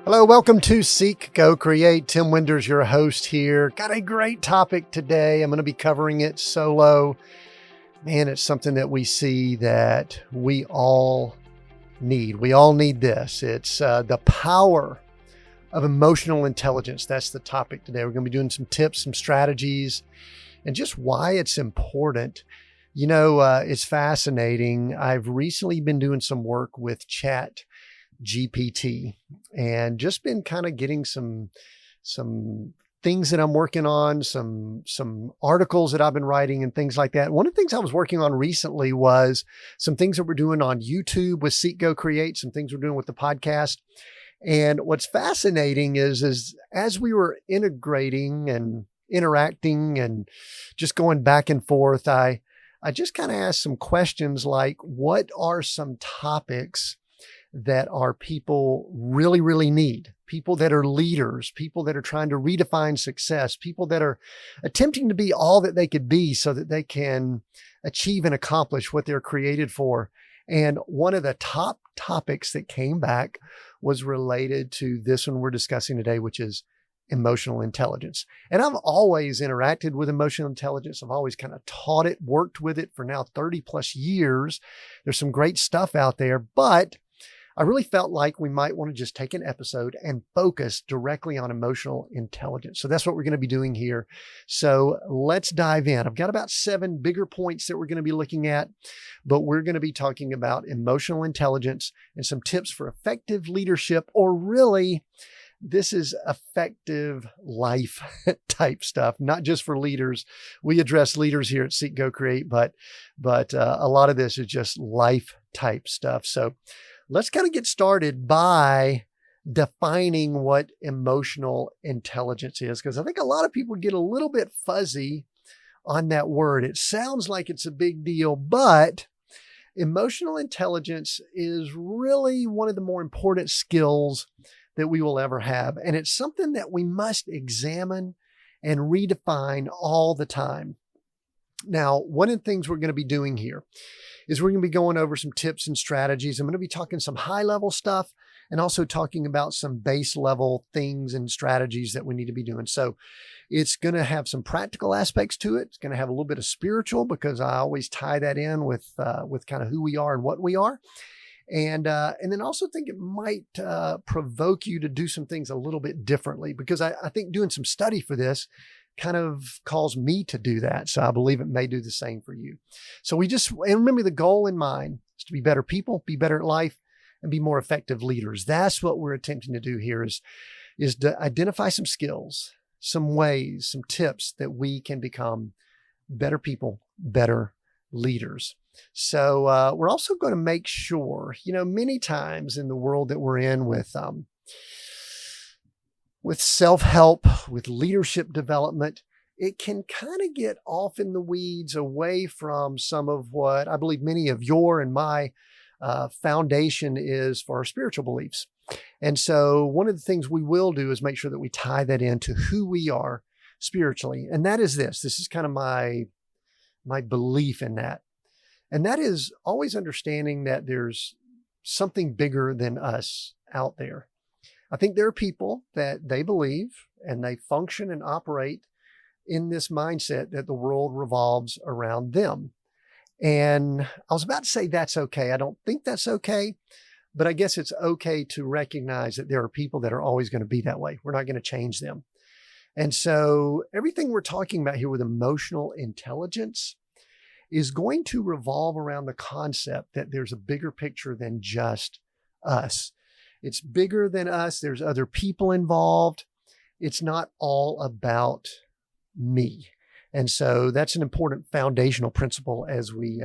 Hello, welcome to Seek, Go, Create. Tim Winders, your host here. Got a great topic today. I'm going to be covering it solo. Man, it's something that we see that we all need. We all need this. It's the power of emotional intelligence. That's the topic today. We're going to be doing some tips, some strategies, and just why it's important. You know, it's fascinating. I've recently been doing some work with Chat GPT and just been kind of getting some things that I'm working on, some articles that I've been writing and things like that. One of the things I was working on recently was some things that we're doing on YouTube with Seek, Go, Create, some things we're doing with the podcast. And what's fascinating is as we were integrating and interacting and just going back and forth, I just kind of asked some questions like, what are some topics that our people really, really need? People that are leaders, people that are trying to redefine success, people that are attempting to be all that they could be so that they can achieve and accomplish what they're created for. And one of the top topics that came back was related to this one we're discussing today, which is emotional intelligence. And I've always interacted with emotional intelligence. I've always kind of taught it, worked with it for now 30 plus years. There's some great stuff out there, but I really felt like we might want to just take an episode and focus directly on emotional intelligence. So that's what we're going to be doing here. So let's dive in. I've got about 7 bigger points that we're going to be looking at, but we're going to be talking about emotional intelligence and some tips for effective leadership, or really, this is effective life type stuff, not just for leaders. We address leaders here at Seek, Go, Create, but a lot of this is just life type stuff. So let's kind of get started by defining what emotional intelligence is, because I think a lot of people get a little bit fuzzy on that word. It sounds like it's a big deal, but emotional intelligence is really one of the more important skills that we will ever have. And it's something that we must examine and redefine all the time. Now, one of the things we're going to be doing here is we're going to be going over some tips and strategies. I'm going to be talking some high level stuff and also talking about some base level things and strategies that we need to be doing. So it's going to have some practical aspects to it. It's going to have a little bit of spiritual, because I always tie that in with kind of who we are and what we are. And then also think it might provoke you to do some things a little bit differently, because I think doing some study for this kind of calls me to do that. So I believe it may do the same for you. So and remember, the goal in mind is to be better people, be better at life, and be more effective leaders. That's what we're attempting to do here, is to identify some skills, some ways, some tips that we can become better people, better leaders. So we're also going to make sure, many times in the world that we're in with self-help, with leadership development, it can kind of get off in the weeds, away from some of what I believe many of your and my foundation is for our spiritual beliefs. And so one of the things we will do is make sure that we tie that into who we are spiritually. And that is this is kind of my belief in that. And that is always understanding that there's something bigger than us out there. I think there are people that they believe and they function and operate in this mindset that the world revolves around them. And I was about to say that's okay. I don't think that's okay, but I guess it's okay to recognize that there are people that are always going to be that way. We're not going to change them. And so everything we're talking about here with emotional intelligence is going to revolve around the concept that there's a bigger picture than just us. It's bigger than us. There's other people involved. It's not all about me. And so that's an important foundational principle as we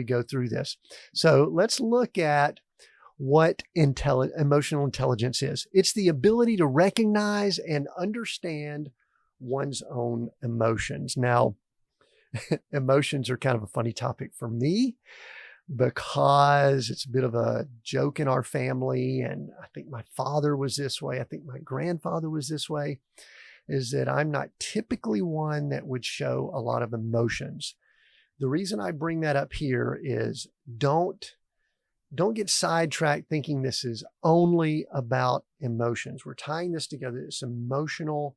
go through this. So let's look at what emotional intelligence is. It's the ability to recognize and understand one's own emotions. Now, emotions are kind of a funny topic for me, because it's a bit of a joke in our family. And I think my father was this way. I think my grandfather was this way, is that I'm not typically one that would show a lot of emotions. The reason I bring that up here is don't Don't get sidetracked thinking this is only about emotions. We're tying this together. It's emotional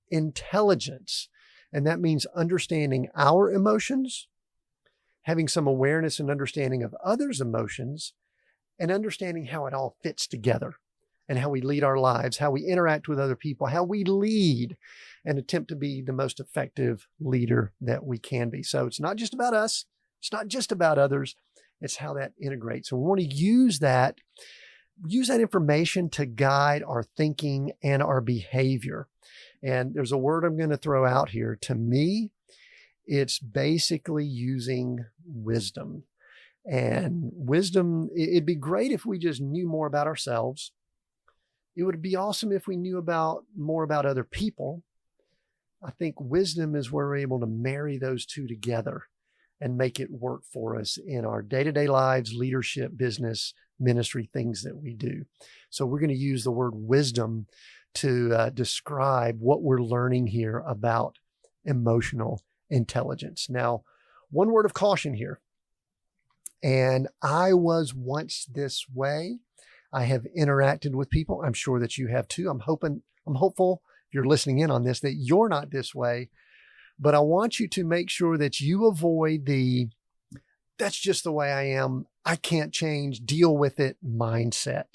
intelligence. And that means understanding our emotions, having some awareness and understanding of others' emotions, and understanding how it all fits together and how we lead our lives, how we interact with other people, how we lead and attempt to be the most effective leader that we can be. So it's not just about us. It's not just about others. It's how that integrates. So we want to use that information to guide our thinking and our behavior. And there's a word I'm going to throw out here. To me, it's basically using wisdom. And wisdom, it'd be great if we just knew more about ourselves. It would be awesome if we knew more about other people. I think wisdom is where we're able to marry those two together and make it work for us in our day-to-day lives, leadership, business, ministry, things that we do. So we're going to use the word wisdom to describe what we're learning here about emotional intelligence. Now, one word of caution here. And I was once this way. I have interacted with people. I'm sure that you have too. I'm hopeful if you're listening in on this, that you're not this way. But I want you to make sure that you avoid that's just the way I am, I can't change, deal with it mindset.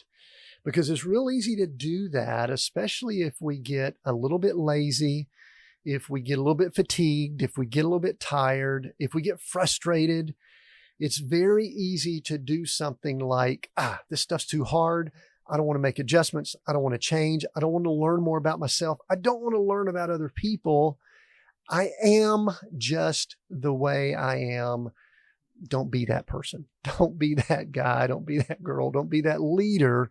Because it's real easy to do that, especially if we get a little bit lazy, if we get a little bit fatigued, if we get a little bit tired, if we get frustrated. It's very easy to do something like, this stuff's too hard. I don't want to make adjustments. I don't want to change. I don't want to learn more about myself. I don't want to learn about other people. I am just the way I am. Don't be that person. Don't be that guy. Don't be that girl. Don't be that leader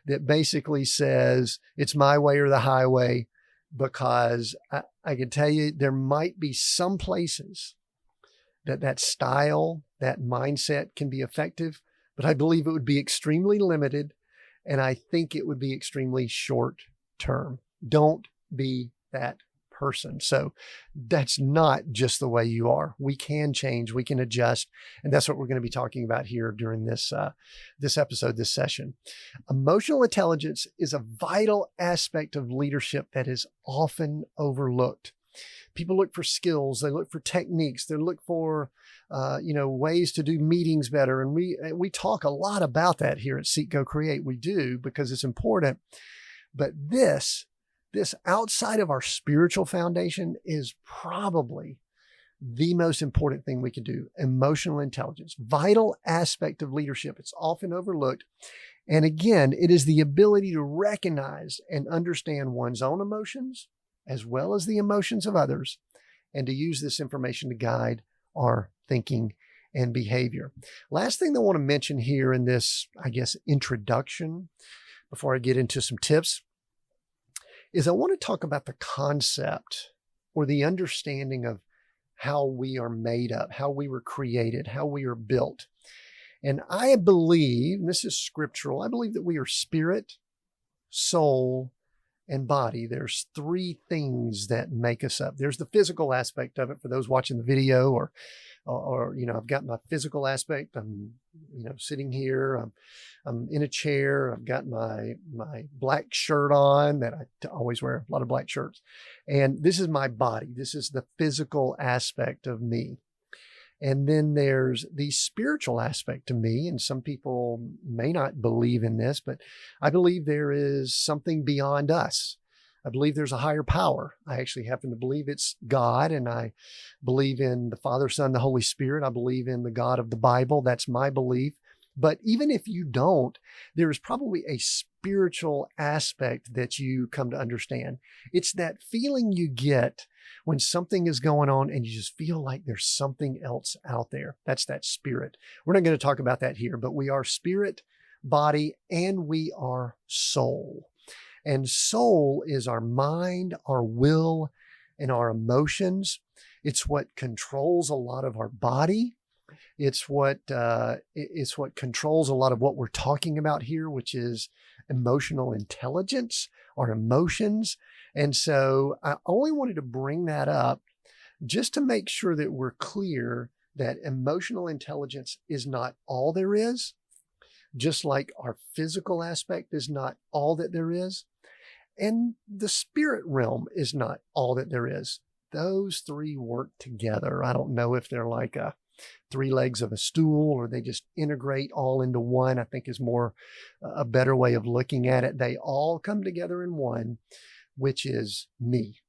that basically says it's my way or the highway, because I can tell you there might be some places that style, that mindset can be effective, but I believe it would be extremely limited, and I think it would be extremely short term. Don't be that person. So that's not just the way you are. We can change, we can adjust, and that's what we're going to be talking about here during this episode, this session. Emotional intelligence is a vital aspect of leadership that is often overlooked. People look for skills, they look for techniques, they look for ways to do meetings better. And we talk a lot about that here at Seek, Go, Create. We do, because it's important. But this outside of our spiritual foundation is probably the most important thing we can do. Emotional intelligence, vital aspect of leadership. It's often overlooked. And again, it is the ability to recognize and understand one's own emotions as well as the emotions of others, and to use this information to guide our thinking and behavior. Last thing I want to mention here in this, introduction, before I get into some tips, is I want to talk about the concept or the understanding of how we are made up, how we were created, how we are built. And I believe, and this is scriptural, I believe that we are spirit, soul, and body. There's three things that make us up. There's the physical aspect of it for those watching the video, or I've got my physical aspect. I'm, sitting here. I'm in a chair. I've got my black shirt on that I always wear, a lot of black shirts. And this is my body. This is the physical aspect of me. And then there's the spiritual aspect to me. And some people may not believe in this, but I believe there is something beyond us. I believe there's a higher power. I actually happen to believe it's God, and I believe in the Father, Son, the Holy Spirit. I believe in the God of the Bible. That's my belief. But even if you don't, there is probably a spiritual aspect that you come to understand. It's that feeling you get when something is going on and you just feel like there's something else out there. That's that spirit. We're not going to talk about that here, but we are spirit, body, and we are soul. And soul is our mind, our will, and our emotions. It's what controls a lot of our body. It's what controls a lot of what we're talking about here, which is emotional intelligence, our emotions. And so I only wanted to bring that up just to make sure that we're clear that emotional intelligence is not all there is. just like our physical aspect is not all that there is, and the spirit realm is not all that there is. Those three work together. I don't know if they're like three legs of a stool or they just integrate all into one. I think is more a better way of looking at it. They all come together in one, which is me,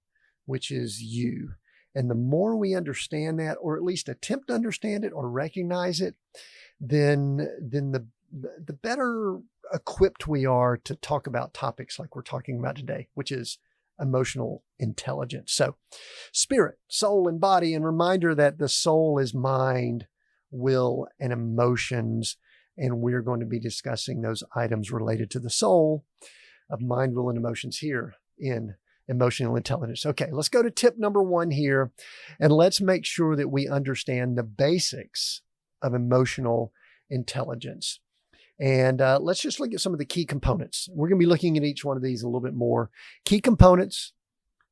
which is you. And the more we understand that, or at least attempt to understand it or recognize it, then the better equipped we are to talk about topics like we're talking about today, which is emotional intelligence. So spirit, soul, and body, and reminder that the soul is mind, will, and emotions. And we're going to be discussing those items related to the soul of mind, will, and emotions here in emotional intelligence. Okay, let's go to tip number 1 here, and let's make sure that we understand the basics of emotional intelligence. And let's just look at some of the key components. We're going to be looking at each one of these a little bit more. Key components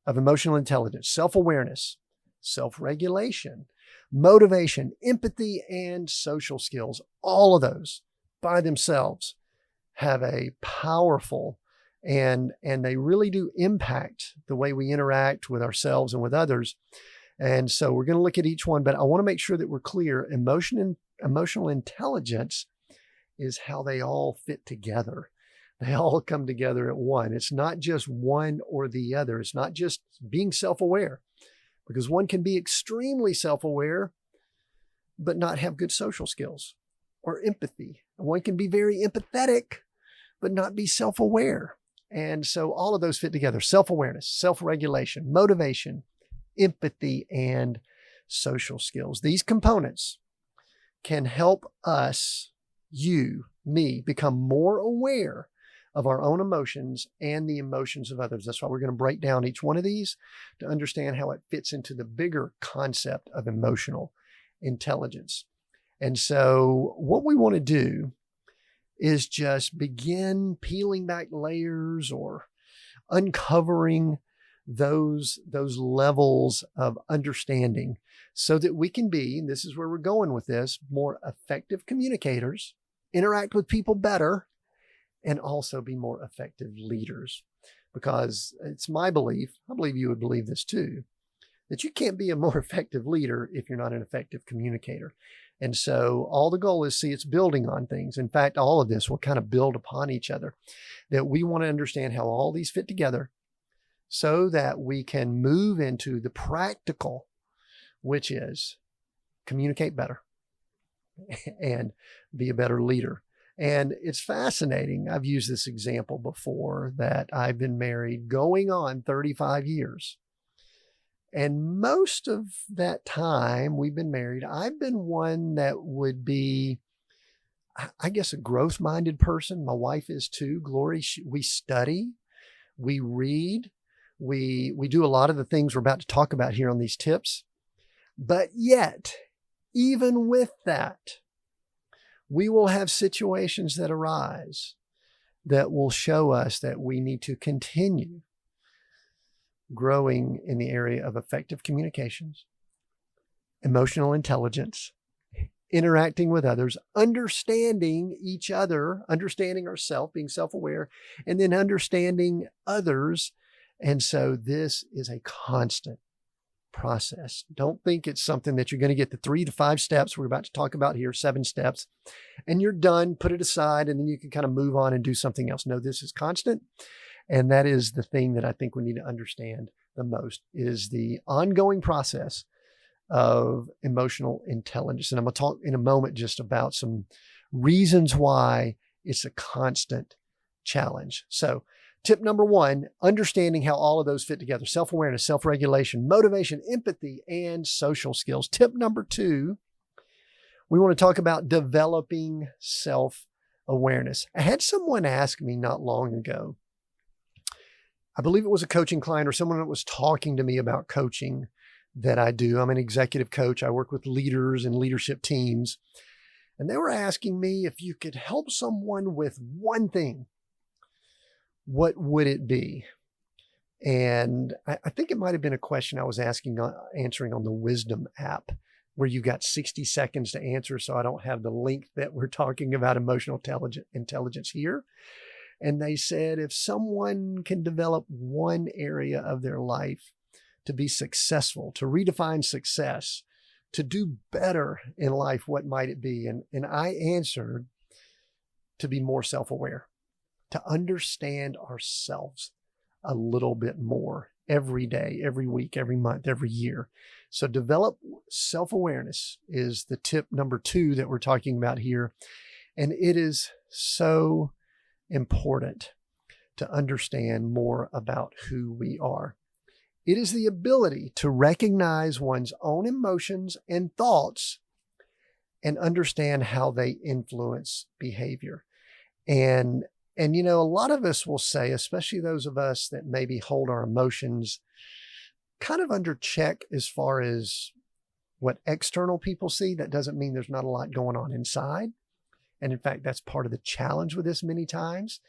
of emotional intelligence: self-awareness, self-regulation, motivation, empathy, and social skills. All of those by themselves have a powerful and they really do impact the way we interact with ourselves and with others. And so we're going to look at each one, but I want to make sure that we're clear. Emotional intelligence is how they all fit together. They all come together at one. It's not just one or the other. It's not just being self-aware, because one can be extremely self-aware, but not have good social skills or empathy. One can be very empathetic, but not be self-aware. And so all of those fit together: self-awareness, self-regulation, motivation, empathy, and social skills. These components can help us, you, me, become more aware of our own emotions and the emotions of others. That's why we're going to break down each one of these to understand how it fits into the bigger concept of emotional intelligence. And so what we want to do is just begin peeling back layers or uncovering those levels of understanding so that we can be, and this is where we're going with this, more effective communicators, interact with people better, and also be more effective leaders. Because it's my belief, I believe you would believe this too, that you can't be a more effective leader if you're not an effective communicator. And so all the goal is, see, it's building on things. In fact, all of this will kind of build upon each other, that we want to understand how all these fit together so that we can move into the practical, which is communicate better and be a better leader. And it's fascinating. I've used this example before, that I've been married going on 35 years. And most of that time we've been married, I've been one that would be, I guess, a growth-minded person. My wife is too. Glory, we study, we read, we do a lot of the things we're about to talk about here on these tips. But yet, even with that, we will have situations that arise that will show us that we need to continue growing in the area of effective communications, emotional intelligence, interacting with others, understanding each other, understanding ourselves, being self-aware, and then understanding others. And so this is a constant process. Don't think it's something that you're going to get the 3 to 5 steps we're about to talk about here, 7 steps, and you're done, put it aside, and then you can kind of move on and do something else. No, this is constant. And that is the thing that I think we need to understand the most, is the ongoing process of emotional intelligence. And I'm going to talk in a moment just about some reasons why it's a constant challenge. So tip number 1, understanding how all of those fit together: self-awareness, self-regulation, motivation, empathy, and social skills. Tip number 2, we want to talk about developing self-awareness. I had someone ask me not long ago, I believe it was a coaching client or someone that was talking to me about coaching that I do. I'm an executive coach. I work with leaders and leadership teams. And they were asking me, if you could help someone with one thing, what would it be? And I think it might have been a question I was answering on the Wisdom app where you've got 60 seconds to answer. So I don't have the length that we're talking about emotional intelligence here. And they said, if someone can develop one area of their life to be successful, to redefine success, to do better in life, what might it be? And I answered, to be more self-aware, to understand ourselves a little bit more every day, every week, every month, every year. So develop self-awareness is the tip number 2 that we're talking about here. And it is so important to understand more about who we are. It is the ability to recognize one's own emotions and thoughts and understand how they influence behavior. And you know, a lot of us will say, especially those of us that maybe hold our emotions kind of under check as far as what external people see, that doesn't mean there's not a lot going on inside. And in fact, that's part of the challenge with this many times,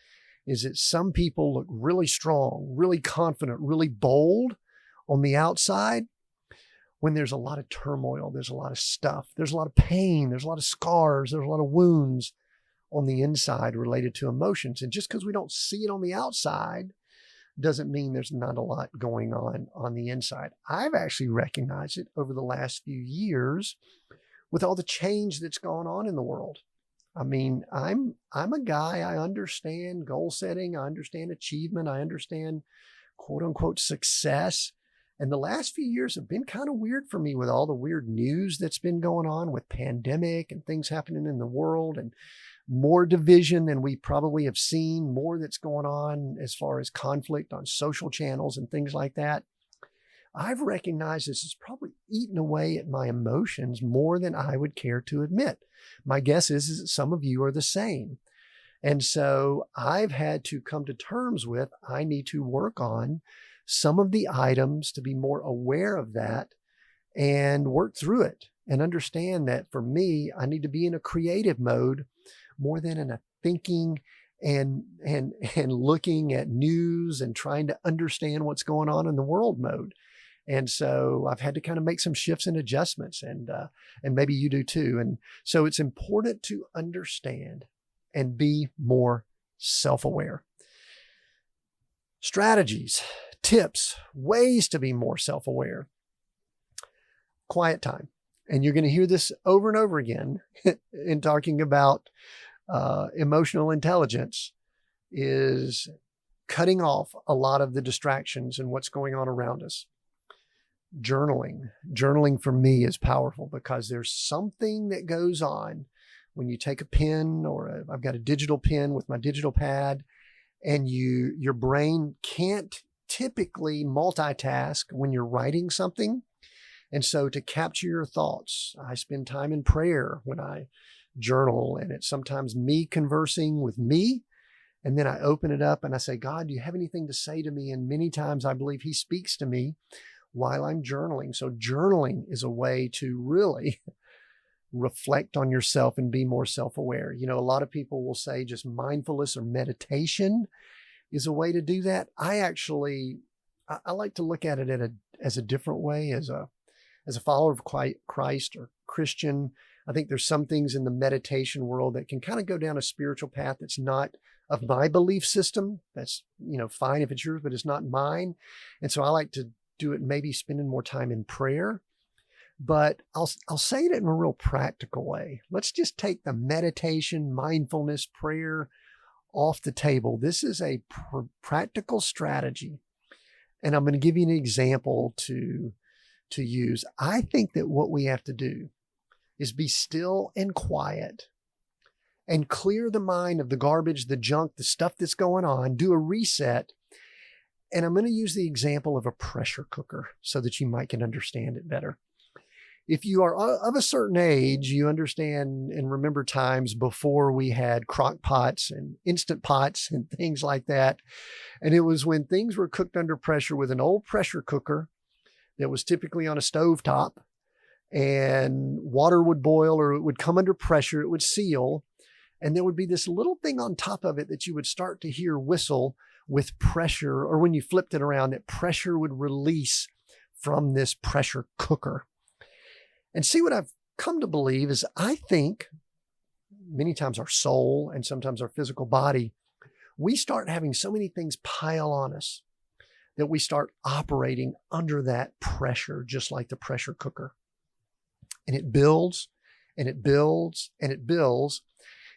is that some people look really strong, really confident, really bold on the outside, when there's a lot of turmoil, there's a lot of stuff, there's a lot of pain, there's a lot of scars, there's a lot of wounds on the inside related to emotions. And just because we don't see it on the outside doesn't mean there's not a lot going on the inside. I've actually recognized it over the last few years with all the change that's gone on in the world. I mean, I'm a guy, I understand goal setting, I understand achievement, I understand quote unquote success. And the last few years have been kind of weird for me with all the weird news that's been going on with pandemic and things happening in the world, and more division than we probably have seen, more that's going on as far as conflict on social channels and things like that. I've recognized this is probably eaten away at my emotions more than I would care to admit. My guess is that some of you are the same. And so I've had to come to terms with, I need to work on some of the items to be more aware of that and work through it and understand that for me, I need to be in a creative mode more than in a thinking and looking at news and trying to understand what's going on in the world mode. And so I've had to kind of make some shifts and adjustments, and maybe you do too. And so it's important to understand and be more self-aware. Strategies, tips, ways to be more self-aware. Quiet time. And you're going to hear this over and over again in talking about emotional intelligence, is cutting off a lot of the distractions and what's going on around us. Journaling for me is powerful because there's something that goes on when you take a pen, or I've got a digital pen with my digital pad, and your brain can't typically multitask when you're writing something. And so to capture your thoughts, I spend time in prayer when I journal, and it's sometimes me conversing with me. And then I open it up and I say, God, do you have anything to say to me? And many times I believe he speaks to me while I'm journaling. So journaling is a way to really reflect on yourself and be more self-aware. You know, a lot of people will say just mindfulness or meditation is a way to do that. I like to look at it as a different way, as a follower of Christ or Christian. I think there's some things in the meditation world that can kind of go down a spiritual path that's not of my belief system. That's, you know, fine if it's yours, but it's not mine. And so I like to do it, maybe spending more time in prayer. But I'll say it in a real practical way. Let's just take the meditation, mindfulness, prayer off the table. This is a practical strategy. And I'm going to give you an example to use. I think that what we have to do is be still and quiet and clear the mind of the garbage, the junk, the stuff that's going on, do a reset. And I'm going to use the example of a pressure cooker so that you might can understand it better. If you are of a certain age, you understand and remember times before we had crock pots and instant pots and things like that. And it was when things were cooked under pressure with an old pressure cooker that was typically on a stovetop, and water would boil or it would come under pressure, it would seal. And there would be this little thing on top of it that you would start to hear whistle with pressure, or when you flipped it around, that pressure would release from this pressure cooker. And see, what I've come to believe is I think many times our soul and sometimes our physical body, we start having so many things pile on us that we start operating under that pressure, just like the pressure cooker. And it builds and it builds and it builds,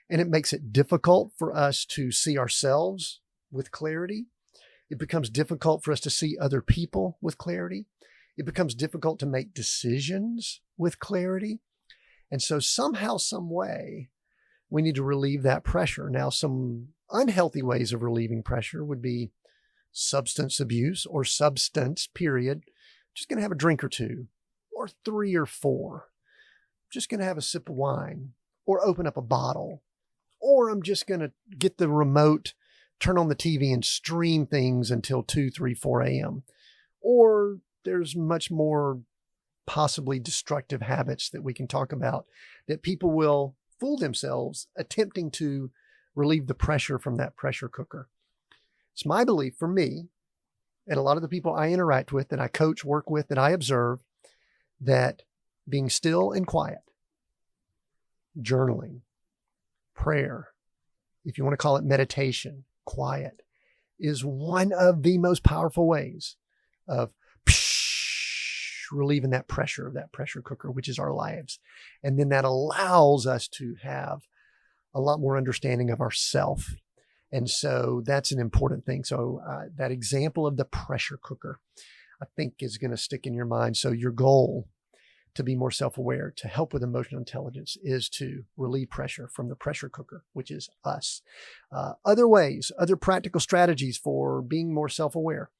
and it makes it difficult for us to see ourselves with clarity. It becomes difficult for us to see other people with clarity. It becomes difficult to make decisions with clarity. And so somehow, some way, we need to relieve that pressure. Now, some unhealthy ways of relieving pressure would be substance abuse or substance, period. Just going to have a drink or two, or 3 or 4. Just going to have a sip of wine, or open up a bottle, or I'm just going to get the remote, turn on the TV and stream things until 2, 3, 4 a.m. Or there's much more possibly destructive habits that we can talk about that people will fool themselves attempting to relieve the pressure from that pressure cooker. It's my belief, for me, and a lot of the people I interact with, that I coach, work with, that I observe, that being still and quiet, journaling, prayer, if you want to call it meditation, quiet, is one of the most powerful ways of relieving that pressure of that pressure cooker, which is our lives. And then that allows us to have a lot more understanding of ourself. And so that's an important thing. So that example of the pressure cooker, I think, is going to stick in your mind. So your goal to be more self-aware, to help with emotional intelligence, is to relieve pressure from the pressure cooker, which is us. Other ways, other practical strategies for being more self-aware.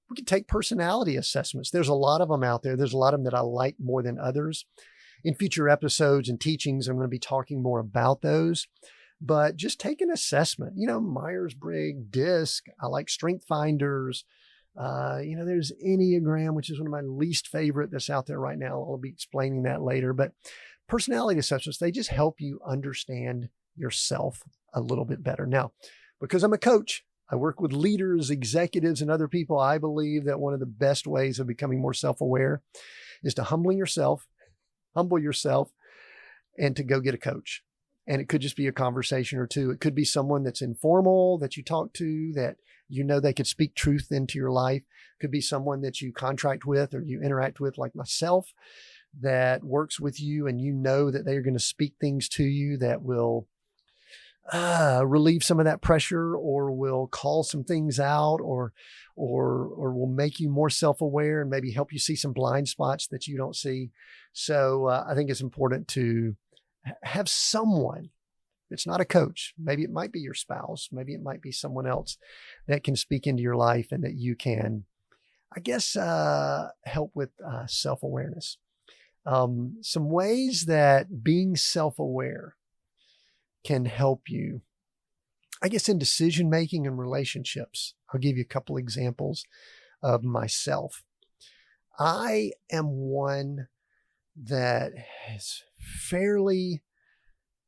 We can take personality assessments. There's a lot of them out there. There's a lot of them that I like more than others. In future episodes and teachings, I'm going to be talking more about those. But just take an assessment. Myers-Briggs, DISC. I like Strength Finders. There's Enneagram, which is one of my least favorite that's out there right now. I'll be explaining that later. But personality assessments, they just help you understand yourself a little bit better. Now, because I'm a coach, I work with leaders, executives, and other people. I believe that one of the best ways of becoming more self-aware is to humble yourself, and to go get a coach. And it could just be a conversation or two. It could be someone that's informal that you talk to, that they could speak truth into your life. It could be someone that you contract with or you interact with, like myself, that works with you, and that they are going to speak things to you that will relieve some of that pressure, or will call some things out, or will make you more self-aware and maybe help you see some blind spots that you don't see. So I think it's important to have someone. It's not a coach. Maybe it might be your spouse. Maybe it might be someone else that can speak into your life and that you can, help with self-awareness. Some ways that being self-aware can help you, in decision-making and relationships. I'll give you a couple examples of myself. I am one that has fairly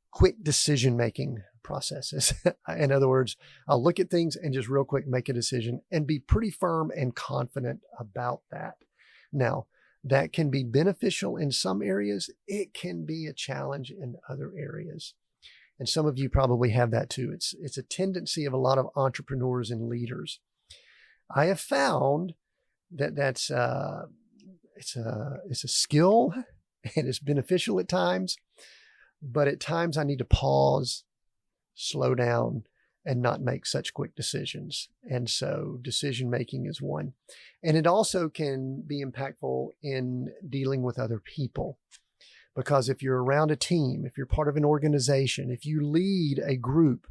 quick decision-making processes. In other words, I'll look at things and just real quick make a decision and be pretty firm and confident about that. Now, that can be beneficial in some areas. It can be a challenge in other areas. And some of you probably have that too. It's a tendency of a lot of entrepreneurs and leaders. I have found that it's a skill, and it's beneficial at times, but at times I need to pause, slow down, and not make such quick decisions. And so decision making is one. And it also can be impactful in dealing with other people. Because if you're around a team, if you're part of an organization, if you lead a group,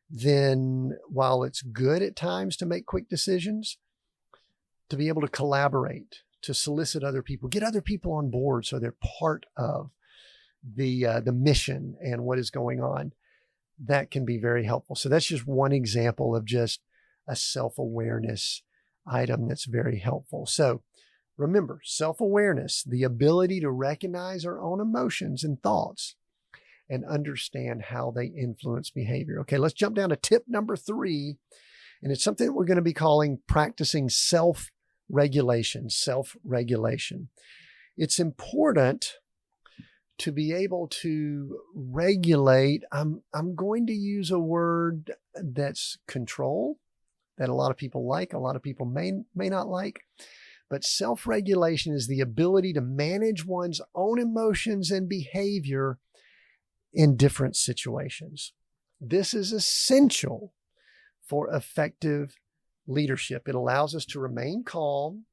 then while it's good at times to make quick decisions, to be able to collaborate, to solicit other people, get other people on board so they're part of the mission and what is going on, that can be very helpful. So that's just one example of just a self-awareness item that's very helpful. So remember, self-awareness, the ability to recognize our own emotions and thoughts and understand how they influence behavior. Okay, let's jump down to tip number 3. And it's something that we're going to be calling practicing self-regulation. It's important to be able to regulate, I'm going to use a word that's control, that a lot of people like, a lot of people may not like. But self-regulation is the ability to manage one's own emotions and behavior in different situations. This is essential for effective leadership. It allows us to remain calm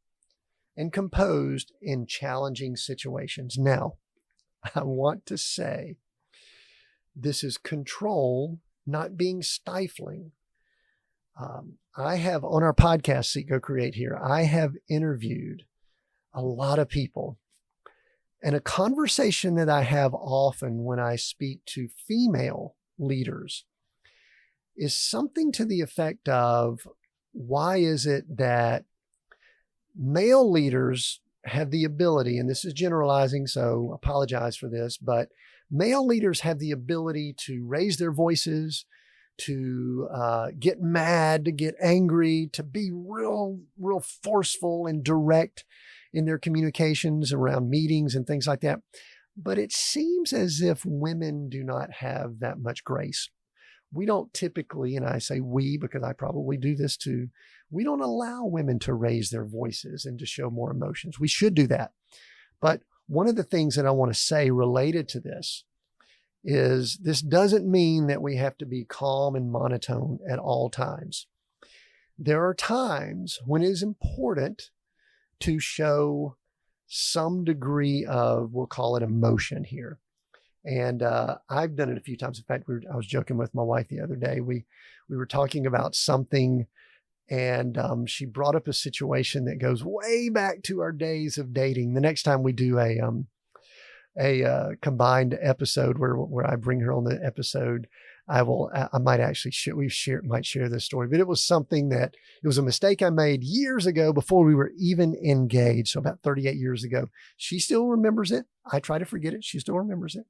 and composed in challenging situations. Now, I want to say this is control, not being stifling. I have on our podcast, Seek, Go, Create here, I have interviewed a lot of people. And a conversation that I have often when I speak to female leaders is something to the effect of, why is it that male leaders have the ability, and this is generalizing, so apologize for this, but male leaders have the ability to raise their voices, to get mad, to get angry, to be real forceful and direct in their communications around meetings and things like that. But it seems as if women do not have that much grace. We don't typically, and I say we because I probably do this too, we don't allow women to raise their voices and to show more emotions. We should do that. But one of the things that I want to say related to this is this doesn't mean that we have to be calm and monotone at all times. There are times when it is important to show some degree of, we'll call it emotion here. And I've done it a few times. In fact, I was joking with my wife the other day. We were talking about something, and she brought up a situation that goes way back to our days of dating. The next time we do a combined episode where I bring her on the episode, I might actually share this story, but it was something that it was a mistake I made years ago before we were even engaged. So about 38 years ago. She still remembers it. I try to forget it. She still remembers it.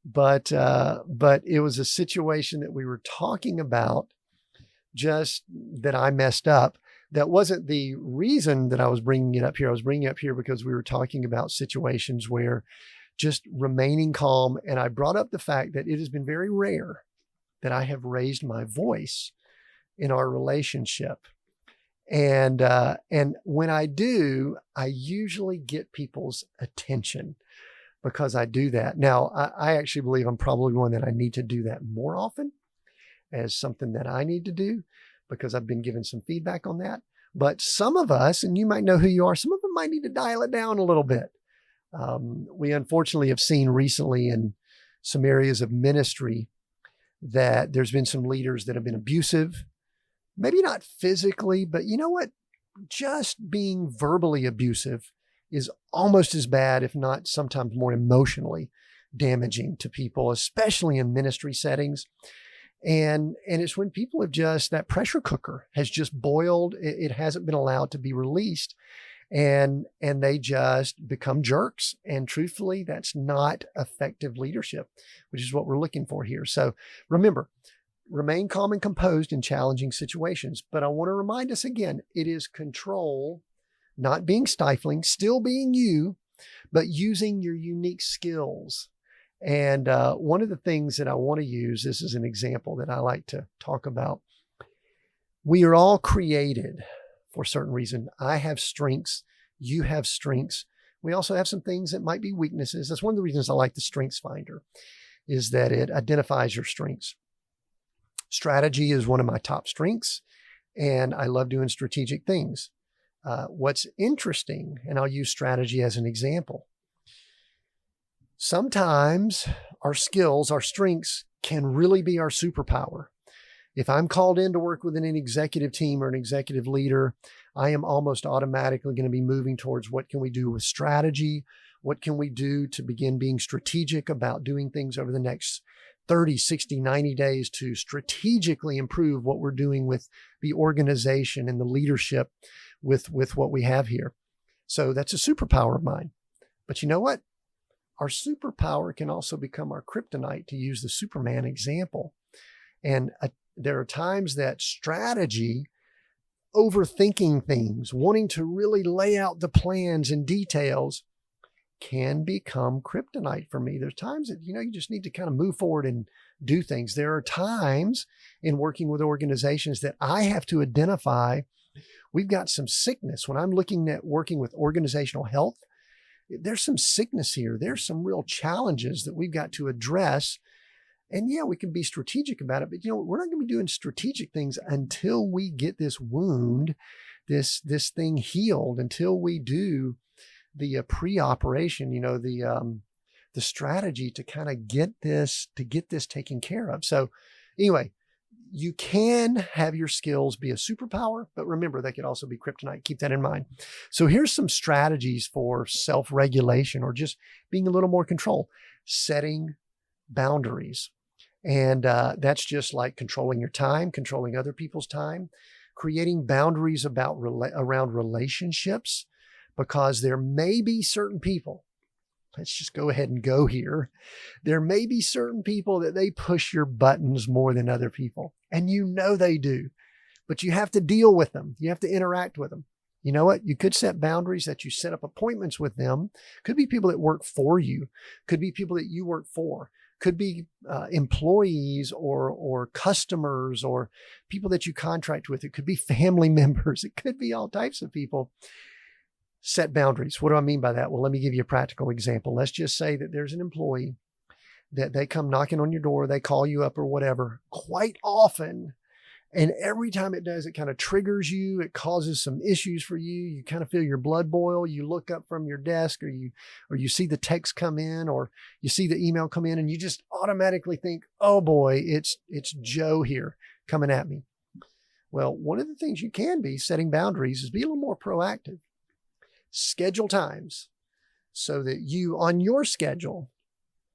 But it was a situation that we were talking about, just that I messed up. That wasn't the reason that I was bringing it up here. I was bringing it up here because we were talking about situations where just remaining calm. And I brought up the fact that it has been very rare that I have raised my voice in our relationship. And when I do, I usually get people's attention because I do that. Now, I actually believe I'm probably one that I need to do that more often as something that I need to do, because I've been given some feedback on that. But some of us, and you might know who you are, some of them might need to dial it down a little bit. We unfortunately have seen recently in some areas of ministry that there's been some leaders that have been abusive, maybe not physically, but you know what? Just being verbally abusive is almost as bad, if not sometimes more emotionally damaging to people, especially in ministry settings. And it's when people have just, that pressure cooker has just boiled. It hasn't been allowed to be released, and they just become jerks. And truthfully, that's not effective leadership, which is what we're looking for here. So remember, remain calm and composed in challenging situations. But I want to remind us again, it is control, not being stifling, still being you, but using your unique skills. And one of the things that I want to use, this is an example that I like to talk about. We are all created for a certain reason. I have strengths. You have strengths. We also have some things that might be weaknesses. That's one of the reasons I like the Strengths Finder, is that it identifies your strengths. Strategy is one of my top strengths, and I love doing strategic things. What's interesting, and I'll use strategy as an example. Sometimes our skills, our strengths can really be our superpower. If I'm called in to work with an executive team or an executive leader, I am almost automatically going to be moving towards what can we do with strategy? What can we do to begin being strategic about doing things over the next 30, 60, 90 days to strategically improve what we're doing with the organization and the leadership with what we have here. So that's a superpower of mine. But you know what? Our superpower can also become our kryptonite, to use the Superman example. And there are times that strategy, overthinking things, wanting to really lay out the plans and details, can become kryptonite for me. There's times that, you just need to kind of move forward and do things. There are times in working with organizations that I have to identify we've got some sickness. When I'm looking at working with organizational health, there's some sickness here. There's some real challenges that we've got to address. And yeah, we can be strategic about it, but we're not going to be doing strategic things until we get this wound, this thing healed, until we do the pre-operation, the strategy to kind of get this taken care of. So anyway, you can have your skills be a superpower, but remember, they could also be kryptonite. Keep that in mind. So here's some strategies for self-regulation or just being a little more control. Setting boundaries. And that's just like controlling your time, controlling other people's time, creating boundaries around relationships, because there may be certain people, let's just go ahead and go here. There may be certain people that they push your buttons more than other people. And they do, but you have to deal with them. You have to interact with them. You know what? You could set boundaries that you set up appointments with them. Could be people that work for you. Could be people that you work for. Could be employees or customers or people that you contract with. It could be family members. It could be all types of people. Set boundaries. What do I mean by that? Well, let me give you a practical example. Let's just say that there's an employee that they come knocking on your door, they call you up or whatever, quite often. And every time it does, it kind of triggers you. It causes some issues for you. You kind of feel your blood boil. You look up from your desk or you see the text come in or you see the email come in and you just automatically think, oh boy, it's Joe here coming at me. Well, one of the things you can be setting boundaries is be a little more proactive. Schedule times so that you, on your schedule,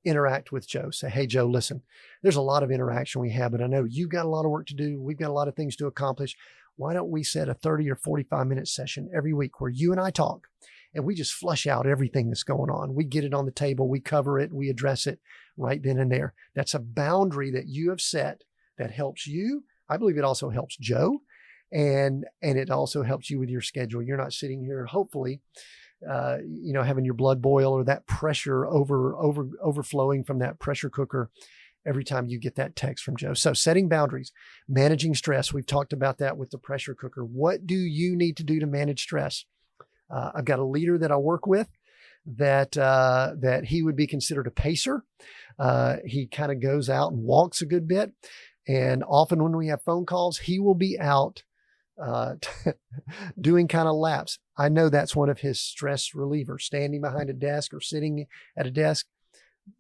interact with Joe. Say, hey, Joe, listen, there's a lot of interaction we have, but I know you've got a lot of work to do. We've got a lot of things to accomplish. Why don't we set a 30 or 45-minute session every week where you and I talk and we just flush out everything that's going on. We get it on the table. We cover it. We address it right then and there. That's a boundary that you have set that helps you. I believe it also helps Joe. And it also helps you with your schedule. You're not sitting here, hopefully, having your blood boil or that pressure overflowing from that pressure cooker every time you get that text from Joe. So setting boundaries, managing stress. We've talked about that with the pressure cooker. What do you need to do to manage stress? I've got a leader that I work with that he would be considered a pacer. He kind of goes out and walks a good bit. And often when we have phone calls, he will be out doing kind of laps. I know that's one of his stress relievers. Standing behind a desk or sitting at a desk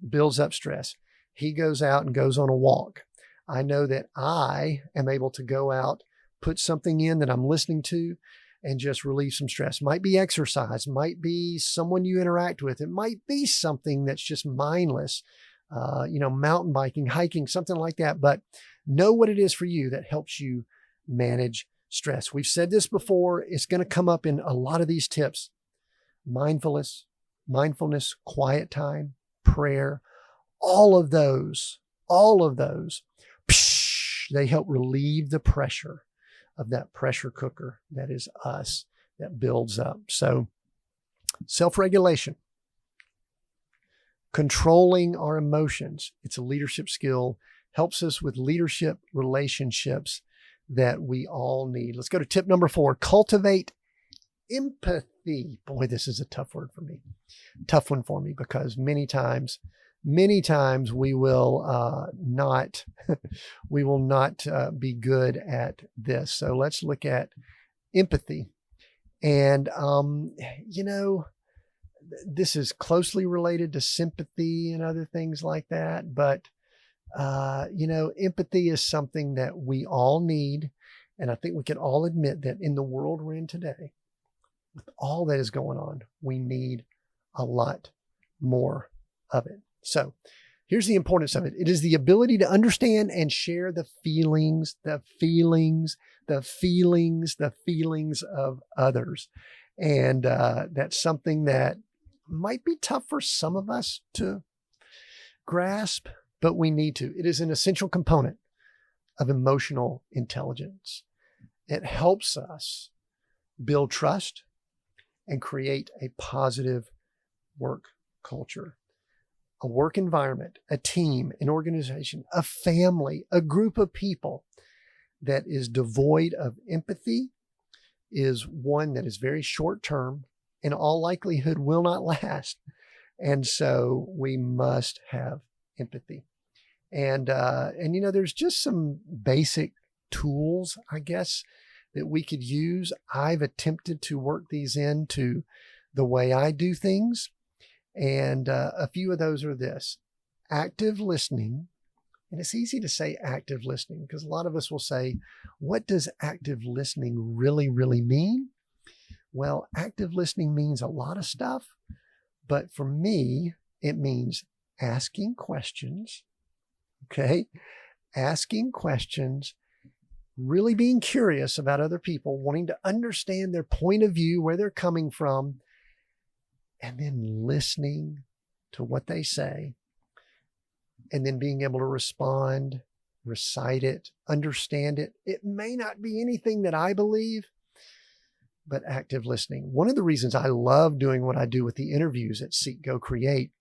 builds up stress. He goes out and goes on a walk. I know that I am able to go out, put something in that I'm listening to and just relieve some stress. Might be exercise, might be someone you interact with. It might be something that's just mindless, mountain biking, hiking, something like that. But know what it is for you that helps you manage stress. We've said this before. It's going to come up in a lot of these tips. Mindfulness, quiet time, prayer, all of those, they help relieve the pressure of that pressure cooker that is us, that builds up. So self-regulation, controlling our emotions. It's a leadership skill, helps us with leadership relationships that we all need. Let's go to tip number 4, cultivate empathy. Boy, this is a tough word for me. Tough one for me because many times we will not be good at this. So let's look at empathy. And, this is closely related to sympathy and other things like that. But, empathy is something that we all need. And I think we can all admit that in the world we're in today, with all that is going on, we need a lot more of it. So here's the importance of it. It is the ability to understand and share the feelings of others. And that's something that might be tough for some of us to grasp, but we need to. It is an essential component of emotional intelligence. It helps us build trust and create a positive work culture, a work environment, a team, an organization, a family, a group of people that is devoid of empathy is one that is very short term, in all likelihood will not last. And so we must have empathy. And there's just some basic tools, I guess, that we could use. I've attempted to work these into the way I do things. And a few of those are this: active listening. And it's easy to say active listening because a lot of us will say, what does active listening really, really mean? Well, active listening means a lot of stuff. But for me, it means asking questions. Okay. Asking questions, really being curious about other people, wanting to understand their point of view, where they're coming from, and then listening to what they say, and then being able to respond, recite it, understand it. It may not be anything that I believe, but active listening. One of the reasons I love doing what I do with the interviews at Seek, Go, Create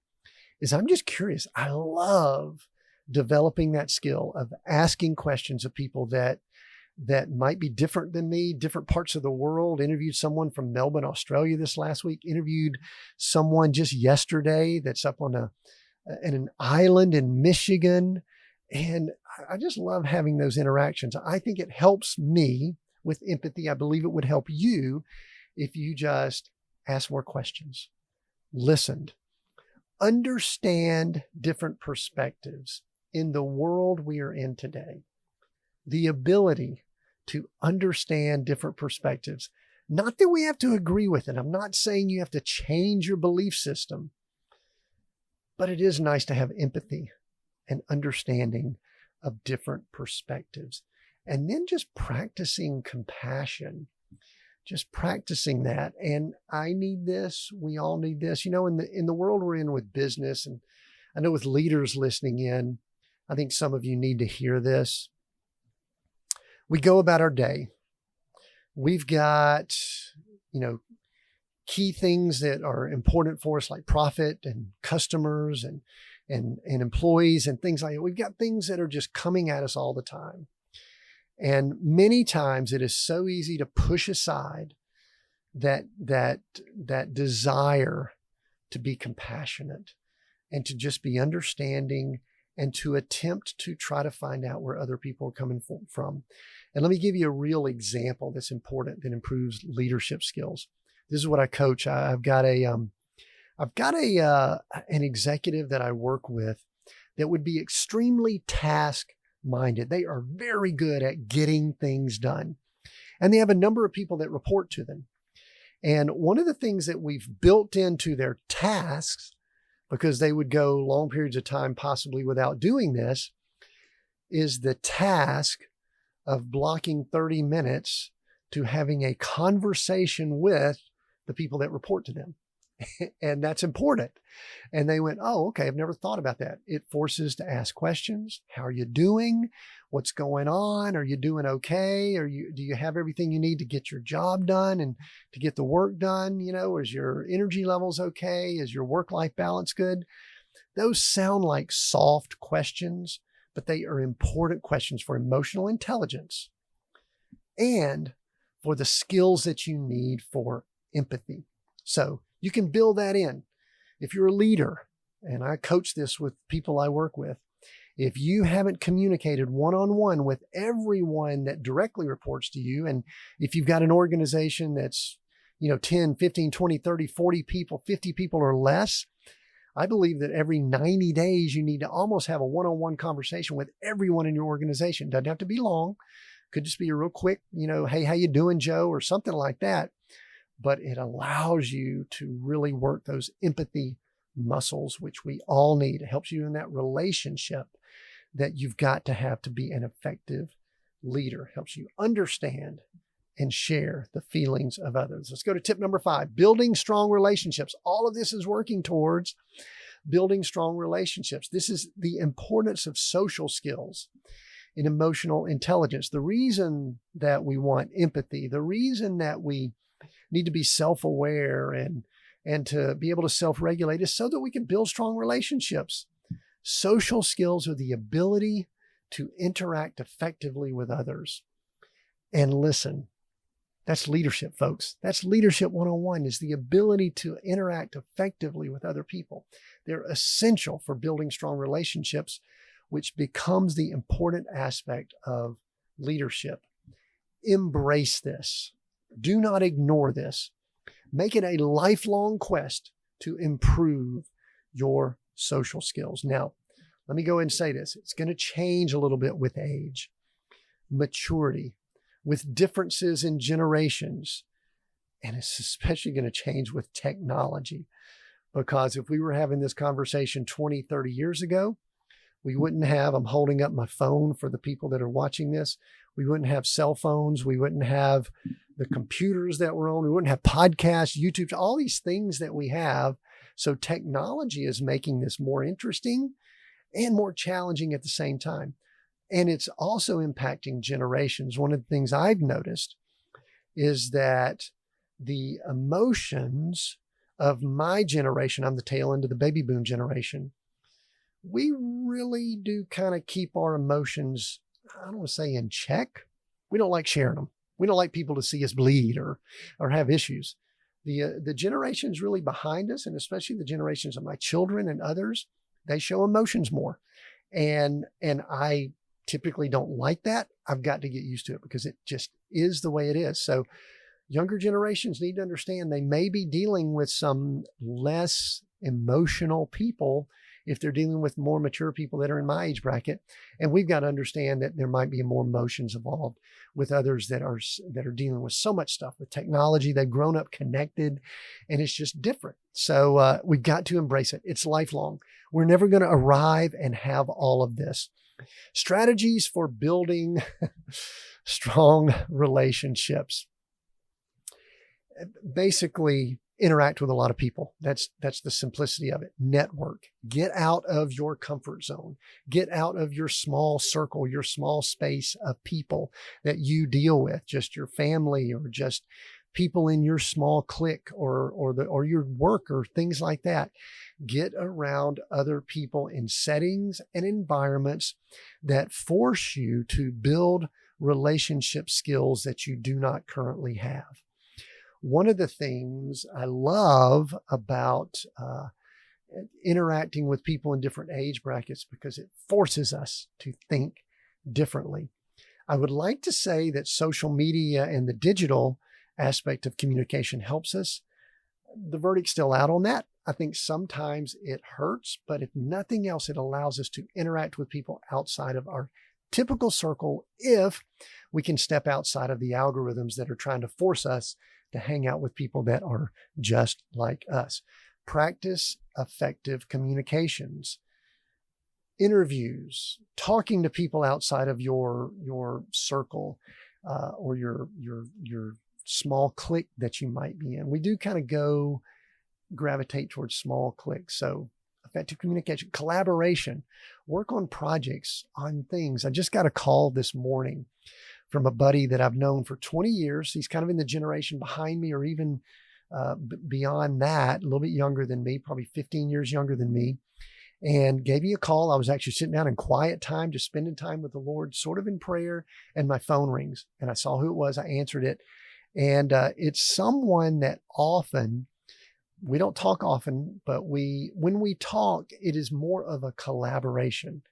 is I'm just curious. I love developing that skill of asking questions of people that might be different than me, different parts of the world. Interviewed someone from Melbourne, Australia this last week. Interviewed someone just yesterday that's up on an island in Michigan. And I just love having those interactions. I think it helps me with empathy. I believe it would help you if you just ask more questions, listened, understand different perspectives in the world we are in today. The ability to understand different perspectives. Not that we have to agree with it. I'm not saying you have to change your belief system, but it is nice to have empathy and understanding of different perspectives. And then just practicing compassion, just practicing that. And I need this. We all need this. In the world we're in with business, and I know with leaders listening in, I think some of you need to hear this. We go about our day. We've got, key things that are important for us, like profit and customers and employees and things like that. We've got things that are just coming at us all the time. And many times it is so easy to push aside that desire to be compassionate and to just be understanding and to attempt to try to find out where other people are coming from. And let me give you a real example that's important, that improves leadership skills. This is what I coach. I've got an executive that I work with that would be extremely task-minded. They are very good at getting things done. And they have a number of people that report to them. And one of the things that we've built into their tasks, because they would go long periods of time possibly without doing this, is the task of blocking 30 minutes to having a conversation with the people that report to them. And that's important. And they went, oh, okay, I've never thought about that. It forces to ask questions. How are you doing? What's going on? Are you doing okay? Do you have everything you need to get your job done and to get the work done? Is your energy levels okay? Is your work-life balance good? Those sound like soft questions, but they are important questions for emotional intelligence and for the skills that you need for empathy. So you can build that in. If you're a leader, and I coach this with people I work with, if you haven't communicated one-on-one with everyone that directly reports to you, and if you've got an organization that's, 10, 15, 20, 30, 40 people, 50 people or less, I believe that every 90 days, you need to almost have a one-on-one conversation with everyone in your organization. Doesn't have to be long. Could just be a real quick, hey, how you doing, Joe? Or something like that. But it allows you to really work those empathy muscles, which we all need. It helps you in that relationship that you've got to have to be an effective leader. It helps you understand and share the feelings of others. Let's go to tip number 5, building strong relationships. All of this is working towards building strong relationships. This is the importance of social skills and emotional intelligence. The reason that we want empathy, the reason that we need to be self-aware and and to be able to self-regulate is so that we can build strong relationships. Social skills are the ability to interact effectively with others and listen. That's leadership, folks. That's leadership 101, is the ability to interact effectively with other people. They're essential for building strong relationships, which becomes the important aspect of leadership. Embrace this. Do not ignore this. Make it a lifelong quest to improve your social skills. Now, let me go ahead and say this. It's going to change a little bit with age, maturity, with differences in generations. And it's especially going to change with technology, because if we were having this conversation 20, 30 years ago, we wouldn't have, I'm holding up my phone for the people that are watching this. We wouldn't have cell phones. We wouldn't have the computers that we're on. We wouldn't have podcasts, YouTube, all these things that we have. So technology is making this more interesting and more challenging at the same time. And it's also impacting generations. One of the things I've noticed is that the emotions of my generation, I'm the tail end of the baby boom generation, we really do kind of keep our emotions, I don't want to say in check. We don't like sharing them. We don't like people to see us bleed or have issues. The generations really behind us, and especially the generations of my children and others, they show emotions more. And I typically don't like that. I've got to get used to it because it just is the way it is. So younger generations need to understand they may be dealing with some less emotional people if they're dealing with more mature people that are in my age bracket. And we've got to understand that there might be more emotions involved with others that are dealing with so much stuff with technology. They've grown up connected and it's just different. So we've got to embrace it. It's lifelong. We're never going to arrive and have all of this. Strategies for building strong relationships. Basically, interact with a lot of people. That's the simplicity of it. Network. Get out of your comfort zone. Get out of your small circle, your small space of people that you deal with, just your family or just people in your small clique or your work or things like that. Get around other people in settings and environments that force you to build relationship skills that you do not currently have. One of the things I love about interacting with people in different age brackets, because it forces us to think differently. I would like to say that social media and the digital aspect of communication helps us. The verdict's still out on that. I think sometimes it hurts, but if nothing else, it allows us to interact with people outside of our typical circle if we can step outside of the algorithms that are trying to force us to hang out with people that are just like us. Practice effective communications, interviews, talking to people outside of your circle or your small clique that you might be in. We do kind of gravitate towards small cliques. So effective communication, collaboration, work on projects, on things. I just got a call this morning from a buddy that I've known for 20 years. He's kind of in the generation behind me or even beyond that, a little bit younger than me, probably 15 years younger than me, and gave me a call. I was actually sitting down in quiet time, just spending time with the Lord, sort of in prayer, and my phone rings and I saw who it was. I answered it. And it's someone that often, we don't talk often, but when we talk, it is more of a collaboration.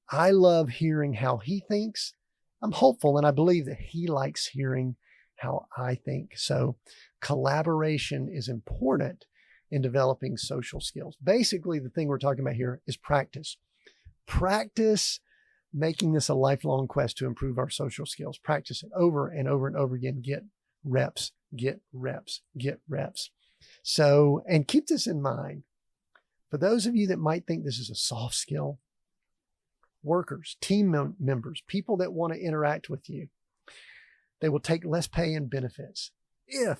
I love hearing how he thinks. I'm hopeful and I believe that he likes hearing how I think. So collaboration is important in developing social skills. Basically, the thing we're talking about here is practice. Practice making this a lifelong quest to improve our social skills. Practice it over and over and over again. Get reps, get reps, get reps. So, and keep this in mind. For those of you that might think this is a soft skill, workers, team members, people that want to interact with you, they will take less pay and benefits if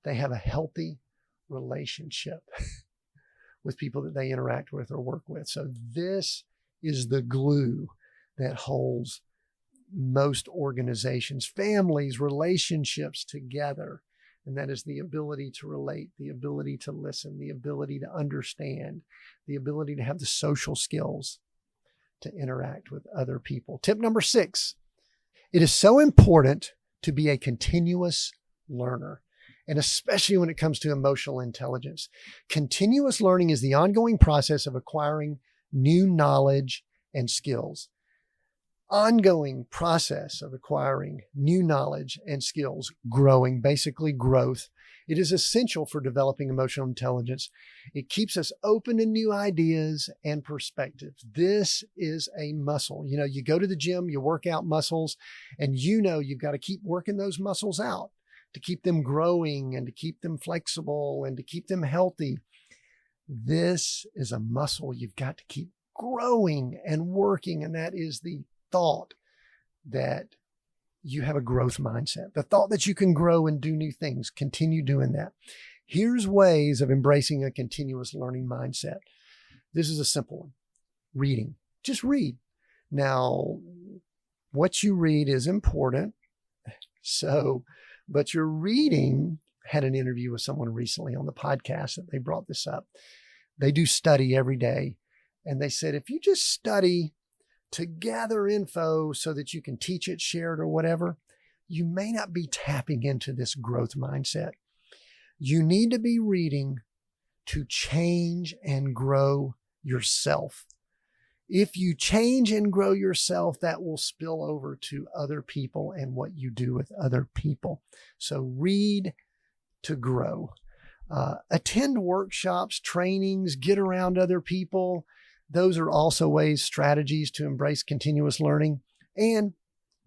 they have a healthy relationship with people that they interact with or work with. So this is the glue that holds most organizations, families, relationships together. And that is the ability to relate, the ability to listen, the ability to understand, the ability to have the social skills to interact with other people. Tip number 6, it is so important to be a continuous learner, and especially when it comes to emotional intelligence. Continuous learning is the ongoing process of acquiring new knowledge and skills. Ongoing process of acquiring new knowledge and skills, growing, basically growth. It is essential for developing emotional intelligence. It keeps us open to new ideas and perspectives. This is a muscle. You go to the gym, you work out muscles, and you've got to keep working those muscles out to keep them growing and to keep them flexible and to keep them healthy. This is a muscle you've got to keep growing and working, and that is the thought that you have a growth mindset, the thought that you can grow and do new things. Continue doing that. Here's ways of embracing a continuous learning mindset. This is a simple one. Reading. Just read. Now, what you read is important. But your reading, had an interview with someone recently on the podcast that they brought this up. They do study every day. And they said, if you just study to gather info so that you can teach it, share it, or whatever, you may not be tapping into this growth mindset. You need to be reading to change and grow yourself. If you change and grow yourself, that will spill over to other people and what you do with other people. So read to grow. Attend workshops, trainings, get around other people. Those are also ways, strategies to embrace continuous learning. And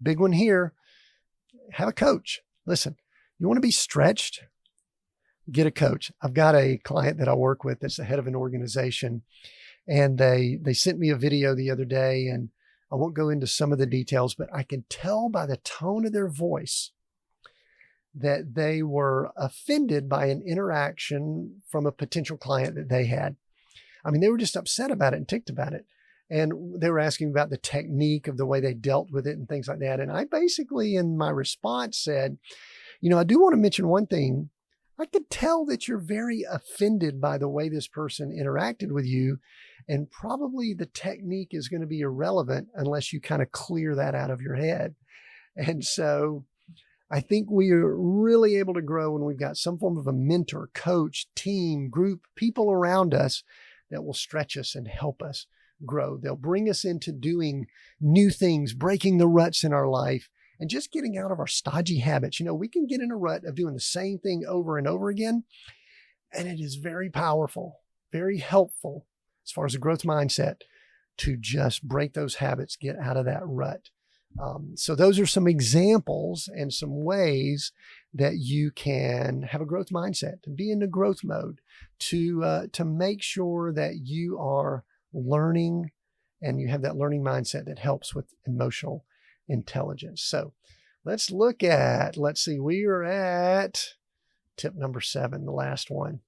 big one here, have a coach. Listen, you want to be stretched? Get a coach. I've got a client that I work with that's the head of an organization, and they sent me a video the other day, and I won't go into some of the details, but I can tell by the tone of their voice that they were offended by an interaction from a potential client that they had. I mean, they were just upset about it and ticked about it. And they were asking about the technique of the way they dealt with it and things like that. And I basically, in my response, said, I do want to mention one thing. I could tell that you're very offended by the way this person interacted with you. And probably the technique is going to be irrelevant unless you kind of clear that out of your head. And so I think we are really able to grow when we've got some form of a mentor, coach, team, group, people around us that will stretch us and help us grow. They'll bring us into doing new things, breaking the ruts in our life, and just getting out of our stodgy habits. We can get in a rut of doing the same thing over and over again, and it is very powerful, very helpful as far as a growth mindset to just break those habits, get out of that rut. So those are some examples and some ways that you can have a growth mindset, to be in the growth mode, to make sure that you are learning and you have that learning mindset that helps with emotional intelligence. So let's see, we are at tip number 7, the last one.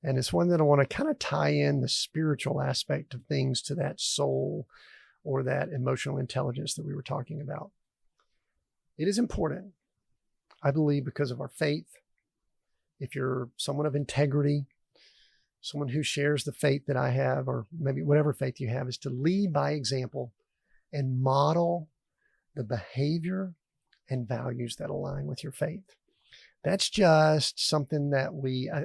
And it's one that I want to kind of tie in the spiritual aspect of things to that soul or that emotional intelligence that we were talking about. It is important, I believe, because of our faith. If you're someone of integrity, someone who shares the faith that I have, or maybe whatever faith you have, is to lead by example and model the behavior and values that align with your faith. That's just something that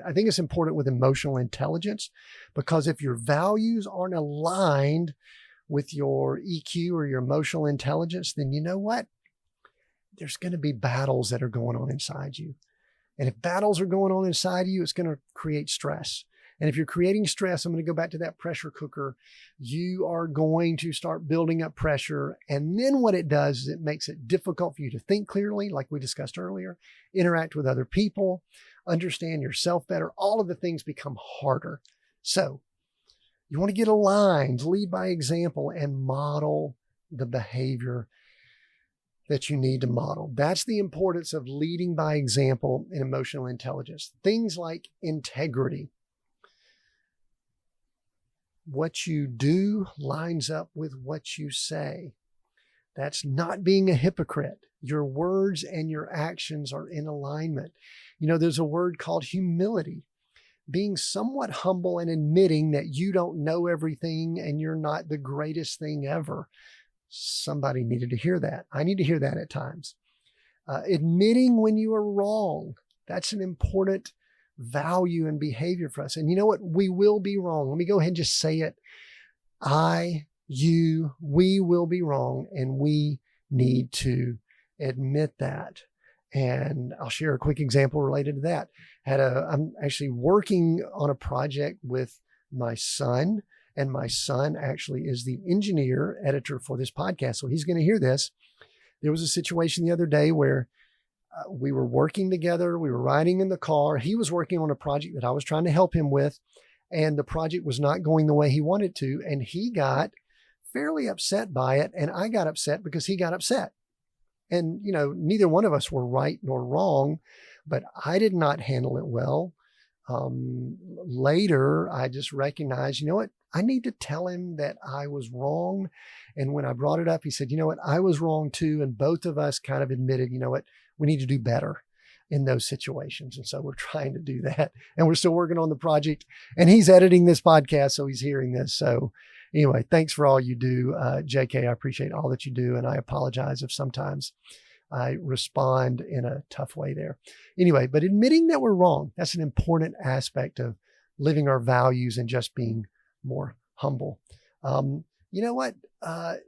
I think it's important with emotional intelligence, because if your values aren't aligned with your EQ or your emotional intelligence, then you know what? There's going to be battles that are going on inside you. And if battles are going on inside you, it's going to create stress. And if you're creating stress, I'm going to go back to that pressure cooker. You are going to start building up pressure. And then what it does is it makes it difficult for you to think clearly, like we discussed earlier, interact with other people, understand yourself better. All of the things become harder. So you want to get aligned, lead by example, and model the behavior that you need to model. That's the importance of leading by example in emotional intelligence. Things like integrity. What you do lines up with what you say. That's not being a hypocrite. Your words and your actions are in alignment. There's a word called humility, being somewhat humble and admitting that you don't know everything and you're not the greatest thing ever. Somebody needed to hear that. I need to hear that at times. Admitting when you are wrong. That's an important value and behavior for us. And you know what? We will be wrong. Let me go ahead and just say it. We will be wrong, and we need to admit that. And I'll share a quick example related to that. I'm actually working on a project with my son, and my son actually is the engineer editor for this podcast. So he's going to hear this. There was a situation the other day where we were working together. We were riding in the car. He was working on a project that I was trying to help him with, and the project was not going the way he wanted to. And he got fairly upset by it. And I got upset because he got upset. And, neither one of us were right nor wrong, but I did not handle it well. Later, I just recognized, you know what? I need to tell him that I was wrong. And when I brought it up, he said, you know what? I was wrong too. And both of us kind of admitted, you know what? We need to do better in those situations. And so we're trying to do that. And we're still working on the project. And he's editing this podcast, so he's hearing this. So anyway, thanks for all you do, JK. I appreciate all that you do. And I apologize if sometimes I respond in a tough way there. Anyway, but admitting that we're wrong, that's an important aspect of living our values and just being more humble. You know what?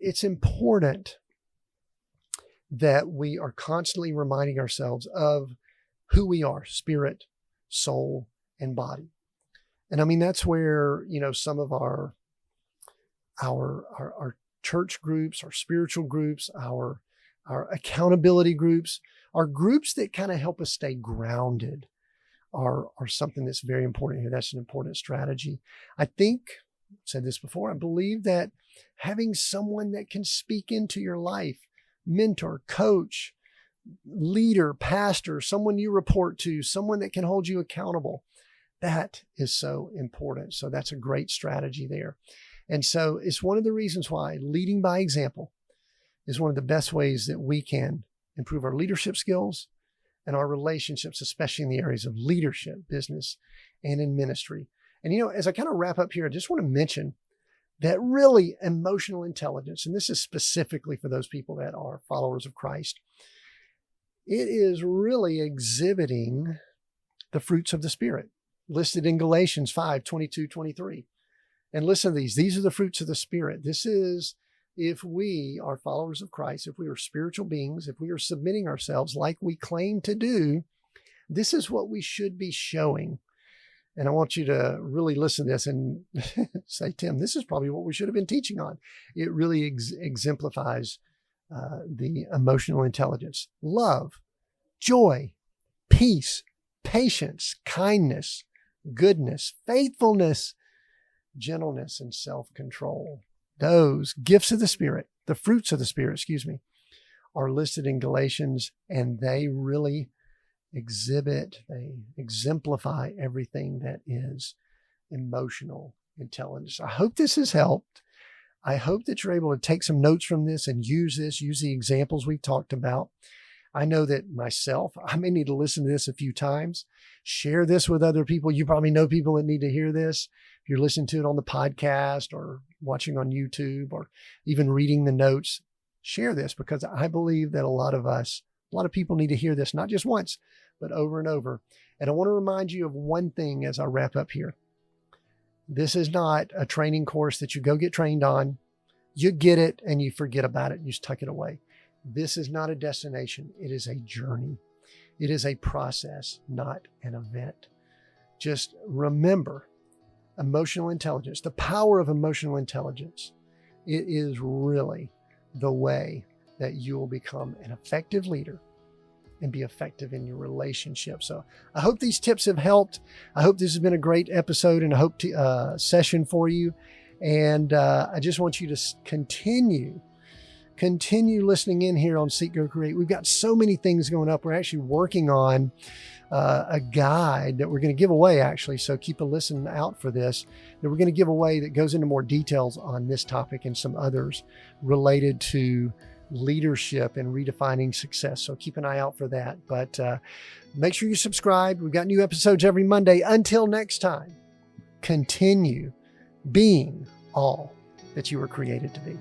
It's important that we are constantly reminding ourselves of who we are, spirit, soul, and body. And I mean, that's where, some of our church groups, our spiritual groups, our accountability groups, our groups that kind of help us stay grounded are something that's very important here. That's an important strategy. I think, I've said this before, I believe that having someone that can speak into your life, mentor, coach, leader, pastor, someone you report to, someone that can hold you accountable, that is so important. So that's a great strategy there. And so it's one of the reasons why leading by example is one of the best ways that we can improve our leadership skills and our relationships, especially in the areas of leadership, business, and in ministry. And, as I kind of wrap up here, I just want to mention that really emotional intelligence, and this is specifically for those people that are followers of Christ, it is really exhibiting the fruits of the Spirit listed in Galatians 5:22-23. And listen to these. These are the fruits of the Spirit. This is if we are followers of Christ, if we are spiritual beings, if we are submitting ourselves like we claim to do, this is what we should be showing. And I want you to really listen to this and say, Tim, this is probably what we should have been teaching on. It really exemplifies the emotional intelligence: love, joy, peace, patience, kindness, goodness, faithfulness, gentleness, and self-control. Those gifts of the Spirit, the fruits of the Spirit, are listed in Galatians, and they really they exemplify everything that is emotional intelligence. I hope this has helped. I hope that you're able to take some notes from this and use the examples we've talked about. I know that myself, I may need to listen to this a few times, share this with other people. You probably know people that need to hear this. If you're listening to it on the podcast or watching on YouTube or even reading the notes, share this, because I believe that a lot of people need to hear this, not just once, but over and over. And I want to remind you of one thing as I wrap up here. This is not a training course that you go get trained on. You get it and you forget about it and you just tuck it away. This is not a destination. It is a journey. It is a process, not an event. Just remember emotional intelligence, the power of emotional intelligence. It is really the way that you will become an effective leader and be effective in your relationship. So I hope these tips have helped. I hope this has been a great episode and session for you. And I just want you to continue listening in here on Seek, Go, Create. We've got so many things going up. We're actually working on a guide that we're going to give away, actually. So keep a listen out for this, that we're going to give away, that goes into more details on this topic and some others related to leadership and redefining success. So keep an eye out for that. But make sure you subscribe. We've got new episodes every Monday. Until next time, continue being all that you were created to be.